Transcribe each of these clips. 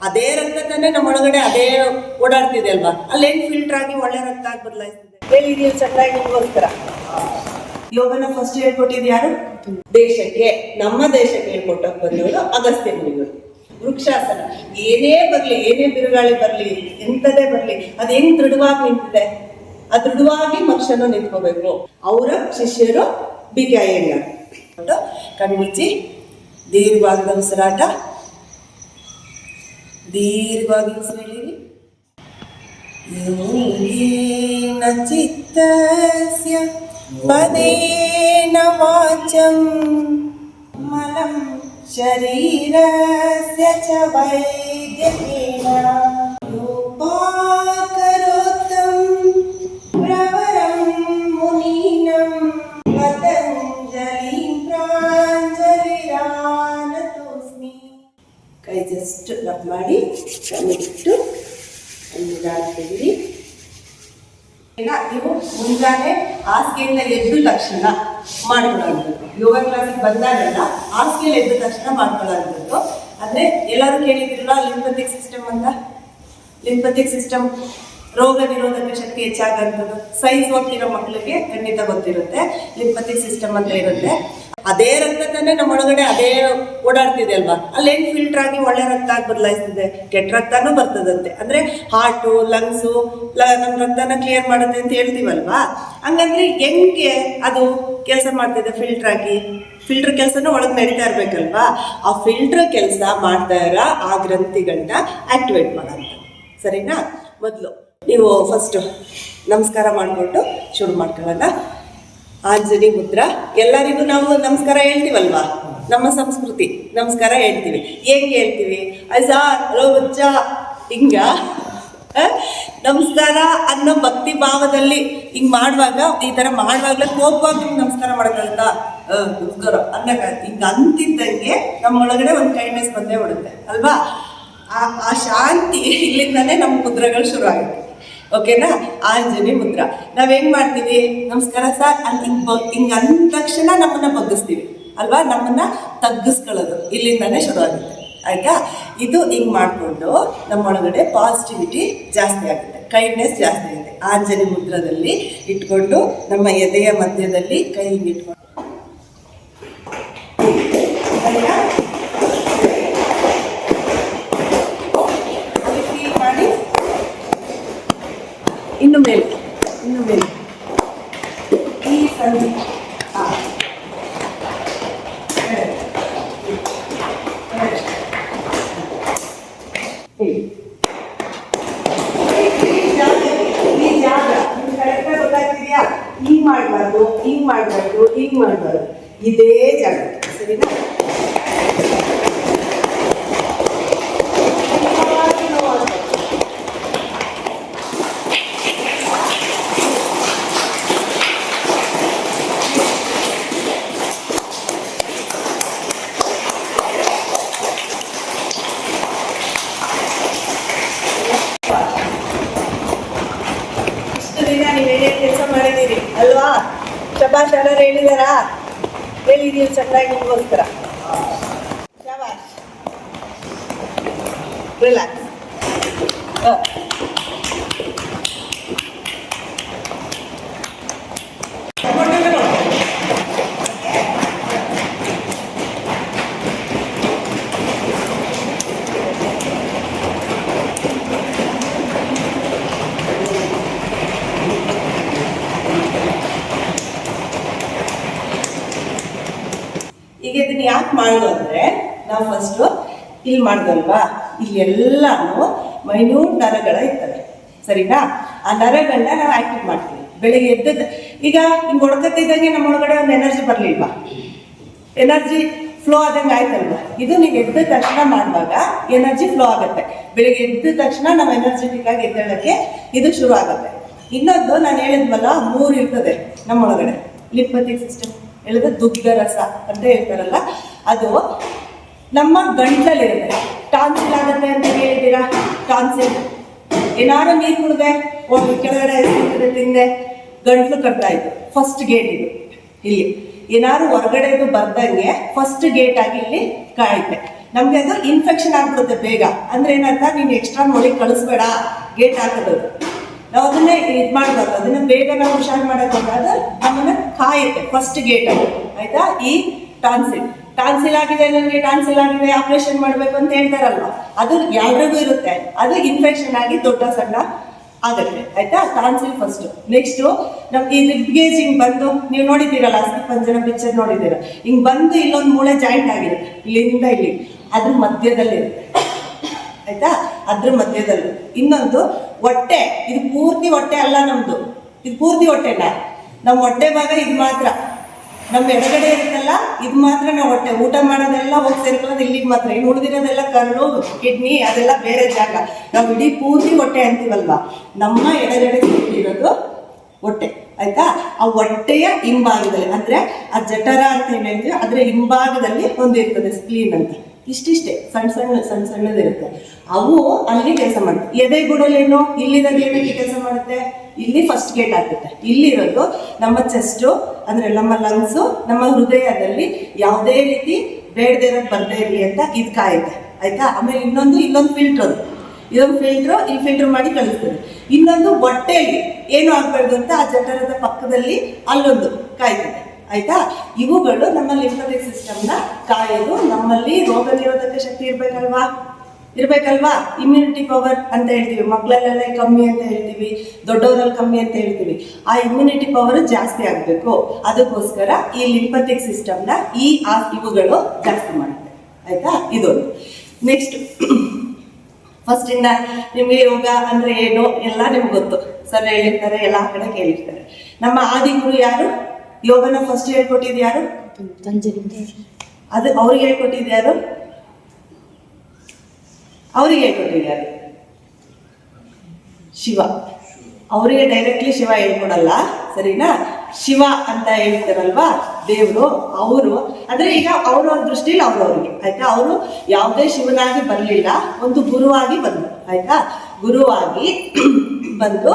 ಅದೇ ರಕ್ತ ತಾನೇ ನಮ್ಮೊಳಗಡೆ ಅದೇ ಓಡಾಡ್ತಿದೆ ಅಲ್ವಾ, ಅಲ್ಲೇನು ಫಿಲ್ಟರ್ ಆಗಿ ಒಳ್ಳೆ ರಕ್ತ ಆಗಿ ಬದಲಾಯಿಸ್ತಿದೆ. ಹೇಳಿದೀವಿ ಚೆನ್ನಾಗಿ ನಿಮಗೋಸ್ಕರ. ಯೋಗನ ಫಸ್ಟ್ ಹೇಳ್ಕೊಟ್ಟಿದ್ದು ಯಾರು? ದೇಶಕ್ಕೆ, ನಮ್ಮ ದೇಶಕ್ಕೆ ಹೇಳ್ಕೊಟ್ಟಕ್ಕೆ ಬಂದವರು ಅಗಸ್ತ್ಯ ಮುನಿಗಳು. ವೃಕ್ಷಾಸನ, ಏನೇ ಬರಲಿ, ಏನೇ ಬಿರುಗಾಳಿ ಬರಲಿ, ಎಂಥದೇ ಬರಲಿ, ಅದು ಹೆಂಗ್ ದೃಢವಾಗಿ ನಿಂತಿದೆ, ಆ ದೃಢವಾಗಿ ಮನುಷ್ಯನು ನಿಂತ್ಕೋಬೇಕು. ಅವರ ಶಿಷ್ಯರು BK ಅಯ್ಯಂಗಾರ್. ಕಣ್ಮುಚ್ಚಿ ದೀರ್ಘವಾದ ಉಸಿರಾಟ, ದೀರ್ಘವಾಗಿ ಉಸಿರೇಳಿರಿ. ಯೋಗೇನ ಚಿತ್ತಸ್ಯ ಪದೇನ ವಾಚಂ ಮಲಂ ಶರೀರಸ್ಯ ಚ ವೈದ್ಯಕೇನ ಯೋಪಾಕರೋತ್ತಂ ಪ್ರವರಂ ಮುನೀನಂ ಪತಂಜಲಿಂ ಪ್ರಾಂಜಲಿರಾನತೋಸ್ಮಿ. ಕೈ ಜಸ್ಟ್ ರಬ್ ಮಾಡಿ ಕಣ್ಣಿಟ್ಟು ತೆಗಿರಿ. ನೀವು ಮುಂಜಾನೆ ಹಾಸಿಗೆಯಿಂದ ಎದ್ದು ತಕ್ಷಣ ಮಾಡ್ಕೊಳ್ಳೋದು. ಯೋಗ ಕ್ಲಾಸಿಗೆ ಬಂದಾಗೆಲ್ಲ ಹಾಸಿಗೆಯಲ್ಲಿ ಎದ್ದ ತಕ್ಷಣ ಮಾಡ್ಕೊಳ್ಳೋದು. ಅಂದರೆ ಎಲ್ಲರೂ ಕೇಳಿದಿರಲ್ಲ ಲಿಂಫೆಟಿಕ್ ಸಿಸ್ಟಮ್ ಅಂತ. ಲಿಂಫೆಟಿಕ್ ಸಿಸ್ಟಮ್ ರೋಗ ನಿರೋಧಕ ಶಕ್ತಿ ಹೆಚ್ಚಾಗಂಥದ್ದು. ಸೈನ್ಸ್ ಓದ್ತಿರೋ ಮಕ್ಕಳಿಗೆ ಖಂಡಿತ ಗೊತ್ತಿರುತ್ತೆ. ಲಿಂಫೆಟಿಕ್ ಸಿಸ್ಟಮ್ ಅಂತ ಇರುತ್ತೆ. ಅದೇ ರಕ್ತ ತಾನೇ ನಮ್ಮೊಳಗಡೆ ಅದೇ ಓಡಾಡ್ತಿದೆ ಅಲ್ವಾ, ಅಲ್ಲೇನು ಫಿಲ್ಟರ್ ಆಗಿ ಒಳ್ಳೆ ರಕ್ತ ಆಗಿ ಬದಲಾಯಿಸ್ತಿದೆ, ಕೆಟ್ಟ ರಕ್ತನೂ ಬರ್ತದಂತೆ. ಅಂದರೆ ಹಾರ್ಟು, ಲಂಗ್ಸು ನಮ್ಮ ರಕ್ತನ ಕ್ಲಿಯರ್ ಮಾಡುತ್ತೆ ಅಂತ ಹೇಳ್ತೀವಲ್ವಾ. ಹಂಗಂದ್ರೆ ಹೆಂಗೆ ಅದು ಕೆಲಸ ಮಾಡ್ತಿದೆ ಫಿಲ್ಟರ್ ಆಗಿ? ಫಿಲ್ಟರ್ ಕೆಲಸನೂ ಒಳಗೆ ನಡೀತಾ ಇರ್ಬೇಕಲ್ವಾ. ಆ ಫಿಲ್ಟರ್ ಕೆಲಸ ಮಾಡ್ತಾ ಇರೋ ಆ ಗ್ರಂಥಿಗಳನ್ನ ಆಕ್ಟಿವೇಟ್ ಮಾಡೋದು. ಸರಿನಾ? ಮೊದಲು ನೀವು ಫಸ್ಟು ನಮಸ್ಕಾರ ಮಾಡಿಕೊಂಡು ಶುರು ಮಾಡ್ಕೊಳ್ಳೋಣ. ಆಂಜನಿ ಮುದ್ರಾ. ಎಲ್ಲರಿಗೂ ನಾವು ನಮಸ್ಕಾರ ಹೇಳ್ತೀವಲ್ವಾ, ನಮ್ಮ ಸಂಸ್ಕೃತಿ ನಮಸ್ಕಾರ ಹೇಳ್ತೀವಿ. ಹೆಂಗೆ ಹೇಳ್ತೀವಿ? ಹಿಂಗ ನಮಸ್ಕಾರ ಅನ್ನೋ ಭಕ್ತಿ ಭಾವದಲ್ಲಿ ಹಿಂಗೆ ಮಾಡುವಾಗ, ಈ ಥರ ಮಾಡುವಾಗಲೇ ಕೋಪವಾಗಿ ನಮಸ್ಕಾರ ಮಾಡೋಕ್ಕಾಗುತ್ತಾ? ನಮಸ್ಕಾರ ಅನ್ನಕ ಹಿಂಗೆ ಅಂತಿದ್ದಂಗೆ ನಮ್ಮೊಳಗಡೆ ಒಂದು ಕೈಂಡ್ನೆಸ್ ಬಂದೇ ಬಿಡುತ್ತೆ ಅಲ್ವಾ. ಆ ಶಾಂತಿ ಇಲ್ಲಿಂದಾನೇ ನಮ್ಮ ಮುದ್ರೆಗಳು ಶುರು ಆಗುತ್ತೆ. ಓಕೆನಾ? ಆಂಜನಿ ಮುದ್ರಾ. ನಾವ್ ಹೆಂಗ್ ಮಾಡ್ತೀವಿ? ನಮಸ್ಕಾರ ಸರ್ ಅಂತ ಹಿಂಗ್ ಅಂದ ತಕ್ಷಣ ನಮ್ಮನ್ನ ಬಗ್ಗಿಸ್ತೀವಿ ಅಲ್ವಾ, ನಮ್ಮನ್ನ ತಗ್ಗಿಸ್ಕೊಳ್ಳೋದು ಇಲ್ಲಿಂದಾನೇ ಶುರು ಆಗುತ್ತೆ. ಆಯ್ತಾ? ಇದು ಹಿಂಗ್ ಮಾಡಿಕೊಂಡು ನಮ್ಮೊಳಗಡೆ ಪಾಸಿಟಿವಿಟಿ ಜಾಸ್ತಿ ಆಗುತ್ತೆ, ಕೈಂಡ್ನೆಸ್ ಜಾಸ್ತಿ ಆಗುತ್ತೆ. ಆಂಜನಿ ಮುದ್ರದಲ್ಲಿ ಇಟ್ಕೊಂಡು ನಮ್ಮ ಎದೆಯ ಮಧ್ಯದಲ್ಲಿ ಕೈ ಹಿಂಗಿಟ್ಕೊಂಡು ಇನ್ನು ಮೇಲೆ ಈ ಸಂಧಿ ಗೊತ್ತಾಗ್ತಿದ್ಯಾ? ಹಿಂಗ್ ಮಾಡಬಾರ್ದು, ಹಿಂಗ್ ಮಾಡಬಾರ್ದು, ಹಿಂಗ್ ಮಾಡಬಾರ್ದು. ಇದೇ ಜಾಗ. ಸರಿನಾ? ಕೆಲಸ ಮಾಡಿದ್ದೀರಿ ಅಲ್ವಾ? ಶಬಾಷ್. ಯಾರು ಹೇಳಿದಾರಾ? ಹೇಳಿದೀವಿ ಚೆನ್ನಾಗಿ ನಿಮಗೋಸ್ಕರ. ಶಬಾಷ್. ರಿಲ್ಯಾಕ್ಸ್. ಈಗ ಇದನ್ನ ಯಾಕೆ ಮಾಡೋದು ಅಂದರೆ, ನಾವು ಫಸ್ಟು ಇಲ್ಲಿ ಮಾಡಿದಲ್ವಾ, ಇಲ್ಲಿ ಎಲ್ಲಾನು ಮೈನ್ಯೂಟ್ ನರಗಳ ಇರ್ತವೆ. ಸರಿನಾ? ಆ ನರಗಳನ್ನ ನಾವು ಆಕ್ಟಿವ್ ಮಾಡ್ತೀವಿ. ಬೆಳಿಗ್ಗೆ ಎದ್ದದ್ದು ಈಗ ಹಿಂಗೆ ಹೊಡ್ಕತ್ತಿದ್ದಂಗೆ ನಮ್ಮೊಳಗಡೆ ಒಂದು ಎನರ್ಜಿ ಬರಲಿಲ್ವಾ? ಎನರ್ಜಿ ಫ್ಲೋ ಆದಂಗೆ ಆಯ್ತಲ್ವ? ಇದು ನೀವು ಎದ್ದ ತಕ್ಷಣ ಮಾಡುವಾಗ ಎನರ್ಜಿ ಫ್ಲೋ ಆಗುತ್ತೆ. ಬೆಳಿಗ್ಗೆ ಎದ್ದ ತಕ್ಷಣ ನಾವು ಎನರ್ಜೆಟಿಕ್ ಆಗಿ ಎದ್ದೇಳಕ್ಕೆ ಇದು ಶುರು ಆಗುತ್ತೆ. ಇನ್ನೊಂದು ನಾನು ಹೇಳಿದ್ವಲ್ಲ, 3 ಇರ್ತದೆ ನಮ್ಮೊಳಗಡೆ. ಲಿಂಫೆಟಿಕ್ ಸಿಸ್ಟಮ್ ಹೇಳಿದ್ರೆ ದುಗ್ಧ ರಸ ಅಂತ ಹೇಳ್ತಾರಲ್ಲ, ಅದು ನಮ್ಮ ಗಂಟಲಿರುತ್ತೆ. ಟಾನ್ಸಿಲ್ ಆಗುತ್ತೆ ಅಂತ ಹೇಳಿದ್ದೀರಾ? ಟಾನ್ಸಿಲ್ ಏನಾರು ನೀರು ಕುಡಿದೆ, ಒಂದು ಕೆಳಗಡೆ ತಿಂದೆ, ಗಂಟ್ಲು ಕಟ್ಟಾಯಿತು. ಫಸ್ಟ್ ಗೇಟ್ ಇದು. ಇಲ್ಲಿ ಏನಾದ್ರು ಹೊರಗಡೆದು ಬರ್ದಂಗೆ ಫಸ್ಟ್ ಗೇಟ್ ಆಗಿ ಇಲ್ಲಿ ಕಾಯುತ್ತೆ. ನಮ್ಗೆ ಅದು ಇನ್ಫೆಕ್ಷನ್ ಆಗ್ಬಿಡುತ್ತೆ ಬೇಗ. ಅಂದ್ರೆ ಏನಂತ, ನೀನು ಎಕ್ಸ್ಟ್ರಾ ನೋಡಿ ಕಳಿಸ್ಬೇಡ ಗೇಟ್ ಹಾಕೋದು, ನಾವು ಅದನ್ನೇ ಇದು ಮಾಡಬಾರ್ದು. ಅದನ್ನ ಬೇಗ ನಾವು ಹುಷಾರು ಮಾಡೋಕ್ಕಾಗ ನಮ್ಮನ್ನ ಕಾಯುತ್ತೆ ಫಸ್ಟ್ ಗೇಟ್ ಅದು. ಆಯ್ತಾ? ಈ ಟಾನ್ಸಿಲ್ ಆಗಿದೆ, ನನಗೆ ಟಾನ್ಸಿಲ್ ಆಗಿದೆ, ಆಪರೇಷನ್ ಮಾಡಬೇಕು ಅಂತ ಹೇಳ್ತಾರಲ್ವ, ಅದು ಎಲ್ರಿಗೂ ಇರುತ್ತೆ. ಅದು ಇನ್ಫೆಕ್ಷನ್ ಆಗಿ ದೊಡ್ಡ ಸಣ್ಣ ಆಗುತ್ತೆ. ಆಯ್ತಾ? Tonsil first. ನೆಕ್ಸ್ಟ್ ನಮ್ಗೆ ಈ ರಿಬ್ ಗೇಜ್ ಹಿಂಗ್ ಬಂದು, ನೀವು ನೋಡಿದ್ದೀರಲ್ಲ ಅಸ್ಥಿಪಂಜರ ಪಿಕ್ಚರ್ ನೋಡಿದ್ದೀರ, ಹಿಂಗ್ ಬಂದು ಇಲ್ಲೊಂದು ಮೂಳೆ ಜಾಯಿಂಟ್ ಆಗಿರುತ್ತೆ, ಇಲ್ಲಿಂದ ಇಲ್ಲಿ, ಅದ್ರ ಮಧ್ಯದಲ್ಲಿ ಇರುತ್ತೆ. ಆಯ್ತಾ? ಅದ್ರ ಮಧ್ಯದಲ್ಲಿ ಇನ್ನೊಂದು ಹೊಟ್ಟೆ, ಇದು ಪೂರ್ತಿ ಹೊಟ್ಟೆ ಅಲ್ಲ ನಮ್ದು, ಇದು ಪೂರ್ತಿ ಹೊಟ್ಟೆನ, ನಮ್ಮ ಹೊಟ್ಟೆ ಭಾಗ ಇದು ಮಾತ್ರ, ನಮ್ಮ ಎಡಗಡೆ ಇರುತ್ತಲ್ಲ ಇದು ಮಾತ್ರ ನಾವು ಹೊಟ್ಟೆ. ಊಟ ಮಾಡೋದೆಲ್ಲ ಹೋಗಿ ಸೇರ್ಕೊಳ್ಳೋದು ಇಲ್ಲಿಗೆ ಮಾತ್ರ. ಇನ್ನು ಉಳಿದಿರೋದೆಲ್ಲ ಕರಳು, ಕಿಡ್ನಿ, ಅದೆಲ್ಲ ಬೇರೆ ಜಾಗ. ನಾವು ಇಡೀ ಪೂರ್ತಿ ಹೊಟ್ಟೆ ಅಂತೀವಲ್ವಾ, ನಮ್ಮ ಎಡಗಡೆ ಇರೋದು ಹೊಟ್ಟೆ. ಆಯ್ತಾ? ಆ ಹೊಟ್ಟೆಯ ಹಿಂಭಾಗದಲ್ಲಿ, ಅಂದ್ರೆ ಆ ಜಠರ ಅಂತ ಏನ್ ಹೇಳ್ತೀವಿ, ಅದ್ರ ಹಿಂಭಾಗದಲ್ಲಿ ಒಂದು ಇರ್ತದೆ ಸ್ಪ್ಲೀನ್ ಅಂತ. ಇಷ್ಟಿಷ್ಟೇ ಸಣ್ಣದಿರುತ್ತೆ. ಅವು ಅಲ್ಲಿ ಕೆಲಸ ಮಾಡುತ್ತೆ. ಎದೆಗೂಡಲೇನು, ಇಲ್ಲಿರೋದು ಏನಕ್ಕೆ ಕೆಲಸ ಮಾಡುತ್ತೆ, ಇಲ್ಲಿ ಫಸ್ಟ್ ಗೇಟ್ ಆಗ್ತದೆ. ಇಲ್ಲಿರೋದು ನಮ್ಮ ಚೆಸ್ಟು, ಅಂದ್ರೆ ನಮ್ಮ ಲಂಗ್ಸು, ನಮ್ಮ ಹೃದಯದಲ್ಲಿ ಯಾವುದೇ ರೀತಿ ಬೇಡದೇ ಇರೋದು ಬರ್ದೇ ಇರಲಿ ಅಂತ ಇದು ಕಾಯುತ್ತೆ. ಆಯ್ತಾ? ಆಮೇಲೆ ಇಲ್ಲೊಂದು ಫಿಲ್ಟರ್, ಇದೊಂದು ಫಿಲ್ಟರ್ ಮಾಡಿ ಕಳಿಸ್ತದೆ. ಇನ್ನೊಂದು ಹೊಟ್ಟೆಯಲ್ಲಿ ಏನು ಆಗ್ಬಾರ್ದು ಅಂತ ಆ ಜಠರದ ಪಕ್ಕದಲ್ಲಿ ಅಲ್ಲೊಂದು ಕಾಯ್ತದೆ. ಆಯ್ತಾ? ಇವುಗಳು ನಮ್ಮ ಲಿಂಫಾಟಿಕ್ ಸಿಸ್ಟಮ್ನ ಕಾಯೋದು. ನಮ್ಮಲ್ಲಿ ರೋಗ ನಿರೋಧಕ ಶಕ್ತಿ ಇರ್ಬೇಕಲ್ವಾ, ಇಮ್ಯುನಿಟಿ ಪವರ್ ಅಂತ ಹೇಳ್ತೀವಿ. ಮಕ್ಕಳಲ್ಲೆಲ್ಲ ಕಮ್ಮಿ ಅಂತ ಹೇಳ್ತೀವಿ, ದೊಡ್ಡವರಲ್ಲಿ ಕಮ್ಮಿ ಅಂತ ಹೇಳ್ತೀವಿ. ಆ ಇಮ್ಯುನಿಟಿ ಪವರ್ ಜಾಸ್ತಿ ಆಗಬೇಕು. ಅದಕ್ಕೋಸ್ಕರ ಈ ಲಿಂಫಾಟಿಕ್ ಸಿಸ್ಟಮ್ನ ಇವುಗಳು ಜಾಸ್ತಿ ಮಾಡುತ್ತೆ. ಆಯ್ತಾ? ಇದೊಂದು. ನೆಕ್ಸ್ಟ್, ಫಸ್ಟ್ ಇಂದ ನಿಮಗೆ ಯೋಗ ಅಂದ್ರೆ ಏನು ಎಲ್ಲ ನಿಮ್ಗೆ ಗೊತ್ತು. ಸರ್ ಹೇಳಿರ್ತಾರೆ, ಎಲ್ಲ ಕಡೆ ಕೇಳಿರ್ತಾರೆ. ನಮ್ಮ ಆದಿಗುರು ಯಾರು? ಯೋಗನ ಫಸ್ಟ್ ಹೇಳ್ಕೊಟ್ಟಿದ್ದು ಯಾರು? ಅದು ಅವ್ರಿಗೆ ಹೇಳ್ಕೊಟ್ಟಿದ್ದು ಯಾರು? ಶಿವ. ಅವರಿಗೆ ಡೈರೆಕ್ಟ್ಲಿ ಶಿವ ಹೇಳ್ಕೊಡಲ್ಲ, ಸರಿನಾ? ಶಿವ ಅಂತ ಹೇಳ್ತಾರಲ್ವಾ ದೇವರು, ಅವರು ಅಂದ್ರೆ ಈಗ ಅವ್ರವ್ರ ದೃಷ್ಟಿಲಿ ಅವ್ರವ್ರಿಗೆ. ಆಯ್ತಾ? ಅವರು ಯಾವುದೇ ಶಿವನಾಗಿ ಬರಲಿಲ್ಲ, ಒಂದು ಗುರುವಾಗಿ ಬಂದರು. ಆಯ್ತಾ? ಗುರುವಾಗಿ ಬಂದು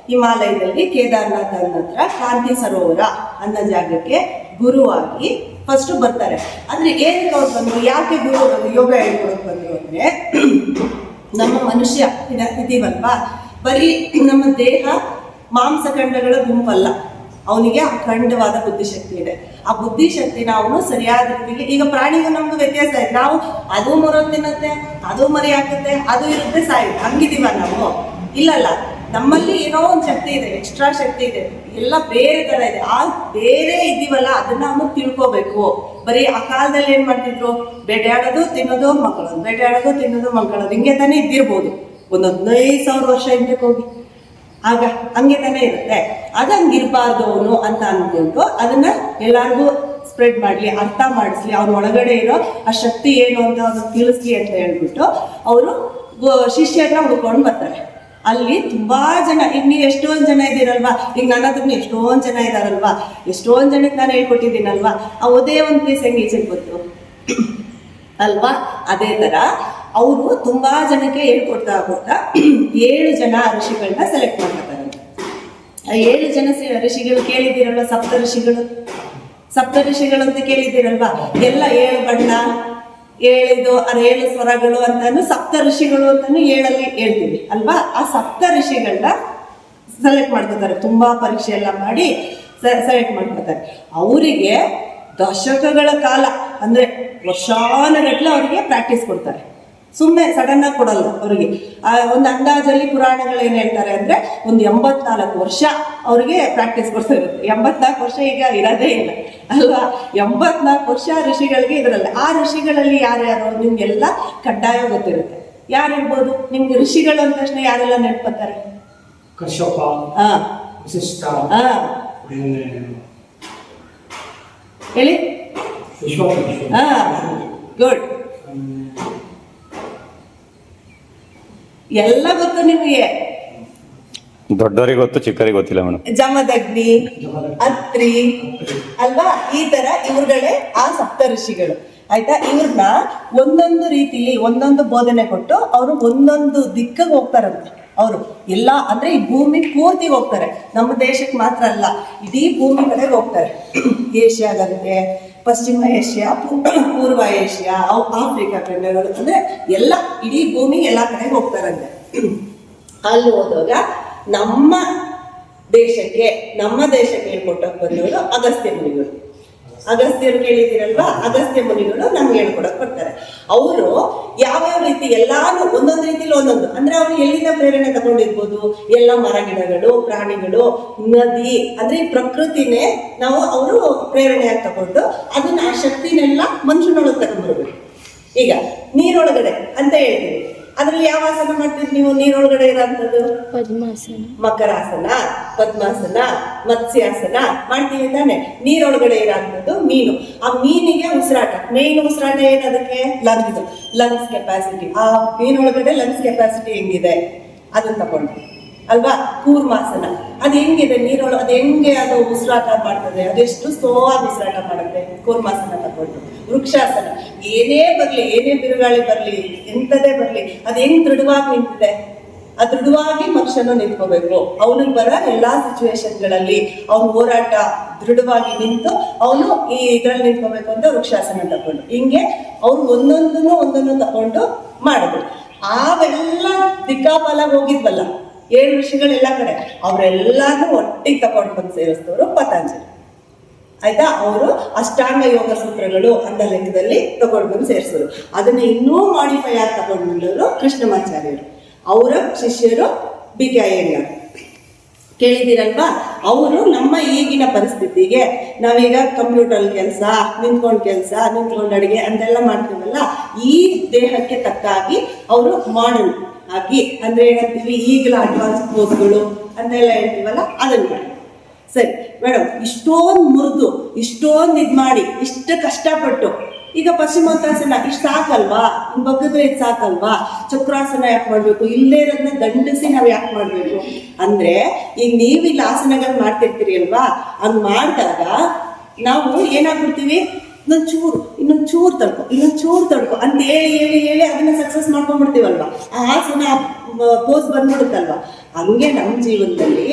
ಹಿಮಾಲಯದಲ್ಲಿ ಕೇದಾರ್ನಾಥ್ ಹತ್ರ ಕಾಂತಿ ಸರೋವರ ಅನ್ನೋ ಜಾಗಕ್ಕೆ ಗುರುವಾಗಿ ಫಸ್ಟ್ ಬರ್ತಾರೆ. ಅಂದ್ರೆ ಏನಕ್ಕೆ ಅವ್ರು ಬಂದ್ರು, ಯಾಕೆ ಗುರು ಯೋಗ ಹೇಳ್ಕೊಡಕ್ ಬಂದ್ರು ಅಂದ್ರೆ, ನಮ್ಮ ಮನುಷ್ಯ ಇದೀವಲ್ವಾ, ಬರೀ ನಮ್ಮ ದೇಹ ಮಾಂಸಖಂಡಗಳ ಗುಂಪಲ್ಲ, ಅವನಿಗೆ ಅಖಂಡವಾದ ಬುದ್ಧಿಶಕ್ತಿ ಇದೆ. ಆ ಬುದ್ಧಿಶಕ್ತಿನ ಅವನು ಸರಿಯಾದ ರೀತಿಯಲ್ಲಿ, ಈಗ ಪ್ರಾಣಿಗೂ ನಮ್ಗೆ ವ್ಯತ್ಯಾಸ ಇದೆ. ನಾವು ಅದು ಮರೋದು ತಿನ್ನತ್ತೆ, ಅದು ಮರಿ ಹಾಕುತ್ತೆ, ಅದು ಇರುತ್ತೆ, ಸಾಯುತ್ತೆ, ಹಂಗಿದೀವ ನಾವು? ಇಲ್ಲಲ್ಲ, ನಮ್ಮಲ್ಲಿ ಏನೋ ಒಂದು ಶಕ್ತಿ ಇದೆ, ಎಕ್ಸ್ಟ್ರಾ ಶಕ್ತಿ ಇದೆ, ಎಲ್ಲ ಬೇರೆ ತರ ಇದೆ. ಆ ಬೇರೆ ಇದೀವಲ್ಲ, ಅದನ್ನ ಅವನು ತಿಳ್ಕೋಬೇಕು. ಬರೀ ಆ ಕಾಲದಲ್ಲಿ ಏನ್ ಮಾಡ್ತಿದ್ರು, ಬೇಟೆಯಾಡೋದು, ತಿನ್ನೋದು, ಮಕ್ಕಳೋದು, ಬೇಟೆಯಾಡೋದು, ತಿನ್ನೋದು, ಮಕ್ಕಳೋದು, ಹಿಂಗೆ ತಾನೇ ಇದ್ದಿರ್ಬೋದು. ಒಂದು 15,000 ವರ್ಷ ಹಿಂದಕ್ಕೆ ಹೋಗಿ, ಆಗ ಹಂಗೆ ತಾನೇ ಇರುತ್ತೆ. ಅದು ಹಂಗಿರ್ಬಾರ್ದು ಅವನು ಅಂತ ಅನ್ಕೊಂಡು ಅದನ್ನ ಎಲ್ಲರಿಗೂ ಸ್ಪ್ರೆಡ್ ಮಾಡಲಿ, ಅರ್ಥ ಮಾಡಿಸ್ಲಿ, ಅವ್ರ ಒಳಗಡೆ ಇರೋ ಆ ಶಕ್ತಿ ಏನು ಅಂತ ಅವ್ರಿಗೆ ತಿಳಿಸ್ಲಿ ಅಂತ ಹೇಳ್ಬಿಟ್ಟು ಅವರು ಶಿಷ್ಯರನ್ನ ಹುಡ್ಕೊಂಡು ಬರ್ತಾರೆ. ಅಲ್ಲಿ ತುಂಬಾ ಜನ, ಈಗ ನೀವು ಎಷ್ಟೊಂದು ಜನ ಇದ್ದೀರಲ್ವಾ, ಈಗ ನನ್ನ ಹತ್ರ ಎಷ್ಟೊಂದು ಜನ ಇದ್ದಾರಲ್ವಾ, ಎಷ್ಟೊಂದು ಜನಕ್ಕೆ ನಾನು ಹೇಳ್ಕೊಟ್ಟಿದ್ದೀನಲ್ವಾ, ಆ ಒಂದೇ ಒಂದು ಪೀಸ್ ಹೆಂಗೆ ಈಚೆಗೆ ಗೊತ್ತು ಅಲ್ವಾ? ಅದೇ ತರ ಅವರು ತುಂಬಾ ಜನಕ್ಕೆ ಹೇಳ್ಕೊಡ್ತಾ 7 ಜನ ಋಷಿಗಳನ್ನ ಸೆಲೆಕ್ಟ್ ಮಾಡ್ತಾರೆ. ಆ 7 ಜನ ಋಷಿಗಳು ಕೇಳಿದ್ದೀರಲ್ವ, ಸಪ್ತ ಋಷಿಗಳು ಅಂತ ಕೇಳಿದ್ದೀರಲ್ವಾ, ಎಲ್ಲ 7 ಬಣ್ಣ, 7 ಸ್ವರಗಳು ಅಂತಾನು ಸಪ್ತ ಋಷಿಗಳು ಅಂತಾನು 7 ಹೇಳ್ತೀವಿ ಅಲ್ವಾ. ಆ ಸಪ್ತ ಋಷಿಗಳನ್ನ ಸೆಲೆಕ್ಟ್ ಮಾಡ್ಕೋತಾರೆ, ತುಂಬಾ ಪರೀಕ್ಷೆ ಎಲ್ಲ ಮಾಡಿ ಸೆಲೆಕ್ಟ್ ಮಾಡ್ಕೋತಾರೆ. ಅವರಿಗೆ ದಶಕಗಳ ಕಾಲ, ಅಂದ್ರೆ ವರ್ಷಾನುಗಟ್ಟಲೆ ಅವರಿಗೆ ಪ್ರಾಕ್ಟೀಸ್ ಕೊಡ್ತಾರೆ. ಸುಮ್ಮನೆ ಸಡನ್ ಆಗಿ ಕೊಡಲ್ಲ ಅವರಿಗೆ. ಒಂದು ಅಂದಾಜಲ್ಲಿ ಪುರಾಣಗಳು ಏನ್ ಹೇಳ್ತಾರೆ ಅಂದ್ರೆ, ಒಂದು 84 ವರ್ಷ ಅವರಿಗೆ ಪ್ರಾಕ್ಟೀಸ್ ಕೊಡ್ತಾ ಇರುತ್ತೆ. 84 ವರ್ಷ ಈಗ ಇರೋದೇ ಇಲ್ಲ ಅಲ್ವಾ. 84 ವರ್ಷ ಋಷಿಗಳಿಗೆ ಇದ್ರಲ್ಲಿ. ಆ ಋಷಿಗಳಲ್ಲಿ ಯಾರ್ಯಾರು ನಿಮ್ಗೆಲ್ಲ ಕಡ್ಡಾಯ ಗೊತ್ತಿರುತ್ತೆ. ಯಾರು ಇರ್ಬೋದು ನಿಮ್ಗೆ ಋಷಿಗಳು ಅಂದ ತಕ್ಷಣ ಯಾರೆಲ್ಲ ನೆನಪತ್ತಾರೆ? ಕಶ್ಯಪ, ವಸಿಷ್ಠ, ಹೇಳಿ. ಗುಡ್, ಎಲ್ಲ ಗೊತ್ತು ನಿಮಗೆ. ದೊಡ್ಡವರಿಗೆ ಗೊತ್ತು, ಚಿಕ್ಕವರಿಗೆ ಗೊತ್ತಿಲ್ಲ ಮೇಡಮ್. ಜಮದಗ್ನಿ, ಅತ್ರಿ ಅಲ್ವಾ, ಈ ತರ ಇವ್ರುಗಳೇ ಆ ಸಪ್ತ ಋಷಿಗಳು. ಆಯ್ತಾ? ಇವ್ರನ್ನ ಒಂದೊಂದು ರೀತಿಲಿ ಒಂದೊಂದು ಬೋಧನೆ ಕೊಟ್ಟು ಅವರು ಒಂದೊಂದು ದಿಕ್ಕಿಗೆ ಹೋಗ್ತಾರಂತೆ. ಅವರು ಎಲ್ಲ ಅಂದ್ರೆ ಈ ಭೂಮಿ ಪೂರ್ತಿ ಹೋಗ್ತಾರೆ, ನಮ್ಮ ದೇಶಕ್ಕೆ ಮಾತ್ರ ಅಲ್ಲ, ಇಡೀ ಭೂಮಿ ಕಡೆಗೆ ಹೋಗ್ತಾರೆ. ಏಷ್ಯಾದಂತೆ, ಪಶ್ಚಿಮ ಏಷ್ಯಾ, ಪೂರ್ವ ಏಷ್ಯಾ, ಆಫ್ರಿಕಾ ಖಂಡಗಳು, ಅಂದ್ರೆ ಎಲ್ಲ ಇಡೀ ಭೂಮಿ ಎಲ್ಲ ಕಡೆಗೆ ಹೋಗ್ತಾರಂತೆ. ಅಲ್ಲಿ ಹೋದಾಗ ನಮ್ಮ ದೇಶಕ್ಕೆ ಹೇಳ್ಕೊಟ್ಟಕ್ಕೆ ಬಂದವರು ಅಗಸ್ತ್ಯ ಮುನಿಗಳು. ಅಗಸ್ತ್ಯರು ಕೇಳಿದ್ದೀರಲ್ವಾ, ಅಗಸ್ತ್ಯ ಮುನಿಗಳು ನಮ್ಗೆ ಹೇಳ್ಕೊಡಕ್ ಬರ್ತಾರೆ. ಅವರು ಯಾವ್ಯಾವ ರೀತಿ ಎಲ್ಲಾನು ಒಂದೊಂದು ರೀತಿಲಿ ಒಂದೊಂದು, ಅಂದ್ರೆ ಅವ್ರು ಎಲ್ಲಿಂದ ಪ್ರೇರಣೆ ತಗೊಂಡಿರ್ಬೋದು, ಎಲ್ಲ ಮರ ಗಿಡಗಳು, ಪ್ರಾಣಿಗಳು, ನದಿ, ಅಂದ್ರೆ ಈ ಪ್ರಕೃತಿನೇ ನಾವು ಅವರು ಪ್ರೇರಣೆಯಾಗಿ ತಗೊಂಡು ಅದನ್ನ ಆ ಶಕ್ತಿನೆಲ್ಲ ಮನುಷ್ಯನೊಳಗೆ ತಗೊಂಡ್ಬರ್ಬೇಕು. ಈಗ ನೀರೊಳಗಡೆ ಅಂತ ಹೇಳ್ತೀವಿ, ಅದ್ರಲ್ಲಿ ಯಾವ ಆಸನ ಮಾಡ್ತೀರಿ ನೀವು? ನೀರೊಳಗಡೆ ಇರೋಂಥದ್ದು ಪದ್ಮಾಸನ, ಮಕರಾಸನ, ಪದ್ಮಾಸನ, ಮತ್ಸ್ಯಾಸನ ಮಾಡ್ತೀವಿ ತಾನೆ. ನೀರೊಳಗಡೆ ಇರೋಂಥದ್ದು ಮೀನು. ಆ ಮೀನಿಗೆ ಉಸಿರಾಟ, ಮೇನ್ ಉಸಿರಾಟ ಏನದಕ್ಕೆ? Lungs capacity. ಆ ಮೀನೊಳಗಡೆ ಲಂಗ್ಸ್ ಕೆಪಾಸಿಟಿ ಹೆಂಗಿದೆ ಅದನ್ನ ತಗೊಂಡು ಅಲ್ವಾ. ಕೂರ್ಮಾಸನ, ಅದು ಹೆಂಗಿದೆ ನೀರೊಳಗೆ, ಅದು ಹೆಂಗೆ ಅದು ಉಸಿರಾಟ ಮಾಡ್ತದೆ, ಅದೆಷ್ಟು ಸ್ಲೋ ಆಗಿ ಉಸಿರಾಟ ಮಾಡುತ್ತೆ, ಕೂರ್ಮಾಸನ ತಗೊಂಡು. ವೃಕ್ಷಾಸನ, ಏನೇ ಬರ್ಲಿ, ಏನೇ ಬಿರುಗಾಳಿ ಬರ್ಲಿ, ಎಂಥದೇ ಬರ್ಲಿ, ಅದು ಹೆಂಗ್ ದೃಢವಾಗಿ ನಿಂತಿದೆ, ಆ ದೃಢವಾಗಿ ಮನುಷ್ಯನು ನಿಂತ್ಕೋಬೇಕು. ಅವನಿಗೆ ಬರೋ ಎಲ್ಲಾ ಸಿಚುವೇಶನ್ಗಳಲ್ಲಿ ಅವನ ಹೋರಾಟ ದೃಢವಾಗಿ ನಿಂತು ಅವನು ಈ ಇದ್ರಲ್ಲಿ ನಿಂತ್ಕೋಬೇಕು ಅಂತ ವೃಕ್ಷಾಸನ ತಗೊಂಡು. ಹಿಂಗೆ ಅವ್ರು ಒಂದೊಂದನ್ನು ತಗೊಂಡು ಮಾಡಿದ್ರು. ಅವೆಲ್ಲ ದಿಕ್ಕಾಪಾಲ ಹೋಗಿದ್ವಲ್ಲ 7 ಋಷಿಗಳೆಲ್ಲ ಕಡೆ, ಅವರೆಲ್ಲಾನು ಒಟ್ಟಿಗೆ ತಗೊಂಡು ಬಂದು ಸೇರಿಸಿದವರು ಪತಂಜಲಿ. ಆಯ್ತಾ? ಅವರು ಅಷ್ಟಾಂಗ ಯೋಗ ಸೂತ್ರಗಳು ಅಂತ ಲೆಕ್ಕದಲ್ಲಿ ತಗೊಂಡು ಬಂದು ಸೇರಿಸಿದ್ರು. ಅದನ್ನ ಇನ್ನೂ ಮಾಡಿಫೈ ಆಗಿ ತಗೊಂಡು ಬಂದವರು ಕೃಷ್ಣಮಾಚಾರ್ಯರು. ಅವರ ಶಿಷ್ಯರು BK ಅಯ್ಯಂಗಾರ್. ಕೇಳಿದ್ದೀರಲ್ವಾ? ಅವರು ನಮ್ಮ ಈಗಿನ ಪರಿಸ್ಥಿತಿಗೆ, ನಾವೀಗ ಕಂಪ್ಯೂಟರ್ ಕೆಲಸ, ನಿಂತ್ಕೊಂಡು ಅಡಿಗೆ ಅಂತೆಲ್ಲ ಮಾಡ್ತೀವಲ್ಲ, ಈ ದೇಹಕ್ಕೆ ತಕ್ಕಾಗಿ ಅವರು ಮಾಡರ್ನ್ ಆಗಿ, ಅಂದ್ರೆ ಏನಂತೀವಿ ಈಗಲ ಅಡ್ವಾನ್ಸ್ ಕೋರ್ಸ್ಗಳು ಅಂತೆಲ್ಲ ಹೇಳ್ತೀವಲ್ಲ, ಅದನ್ನ ಮಾಡಿ. ಸರಿ ಮೇಡಮ್, ಇಷ್ಟೊಂದು ಮುರಿದು, ಇಷ್ಟೊಂದು ಇದು ಮಾಡಿ, ಇಷ್ಟು ಕಷ್ಟಪಟ್ಟು, ಈಗ ಪಶ್ಚಿಮೋತ್ತಾಸನ ಇಷ್ಟು ಸಾಕಲ್ವಾ? ಬಗ್ಗದ್ರೆ ಇದು ಸಾಕಲ್ವಾ? ಚಕ್ರಾಸನ ಯಾಕೆ ಮಾಡ್ಬೇಕು? ಇಲ್ಲೇ ಇರೋದನ್ನ ದಂಡಿಸಿ ನಾವು ಯಾಕೆ ಮಾಡ್ಬೇಕು ಅಂದ್ರೆ, ಈಗ ನೀವು ಇಲ್ಲಿ ಆಸನಗಳು ಮಾಡ್ತಿರ್ತೀರಿ ಅಲ್ವಾ, ಹಂಗ್ ಮಾಡಿದಾಗ ನಾವು ಏನಾಗ್ಬಿಡ್ತೀವಿ, ಇನ್ನೊಂದು ಚೂರು ತಡ್ಕೊ ಅಂತ ಹೇಳಿ ಅದನ್ನ ಸಕ್ಸಸ್ ಮಾಡ್ಕೊಂಡ್ಬಿಡ್ತೀವಲ್ವಾ, ಆ ಆಸನ ಪೋಸ್ ಬಂದ್ಬಿಡುತ್ತಲ್ವಾ. ಹಂಗೆ ನಮ್ಮ ಜೀವನದಲ್ಲಿ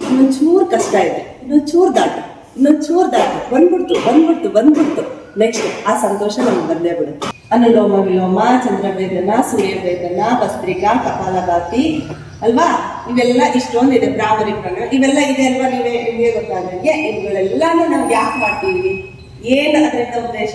ಇನ್ನೊಂದು ಚೂರು ಕಷ್ಟ ಇದೆ, ಇನ್ನೊಂದು ಚೂರು ದಾಟು ಬಂದ್ಬಿಡ್ತು ನೆಕ್ಸ್ಟ್ ಆ ಸಂತೋಷ ನಮ್ಗೆ ಬಂದೇ ಬಿಡುತ್ತೆ. ಅನುಲೋಮ ವಿಲೋಮ, ಚಂದ್ರಭೇದನ, ಸೂರ್ಯಭೇದನ, ಭಸ್ತ್ರಿಕಾ, ಕಪಾಲಭಾತಿ ಅಲ್ವಾ, ಇವೆಲ್ಲ ಇಷ್ಟೊಂದಿದೆ. ಭ್ರಾಮರಿ ಪ್ರಾಣ ಇವೆಲ್ಲ ಇದೆ ಅಲ್ವಾ. ನಿಮಗೆ ಗೊತ್ತಾದಂಗೆ ಇವುಗಳೆಲ್ಲಾನು ನಾವು ಯಾಕೆ ಮಾಡ್ತೀವಿ, ಏನು ಅದರಿಂದ ಉದ್ದೇಶ?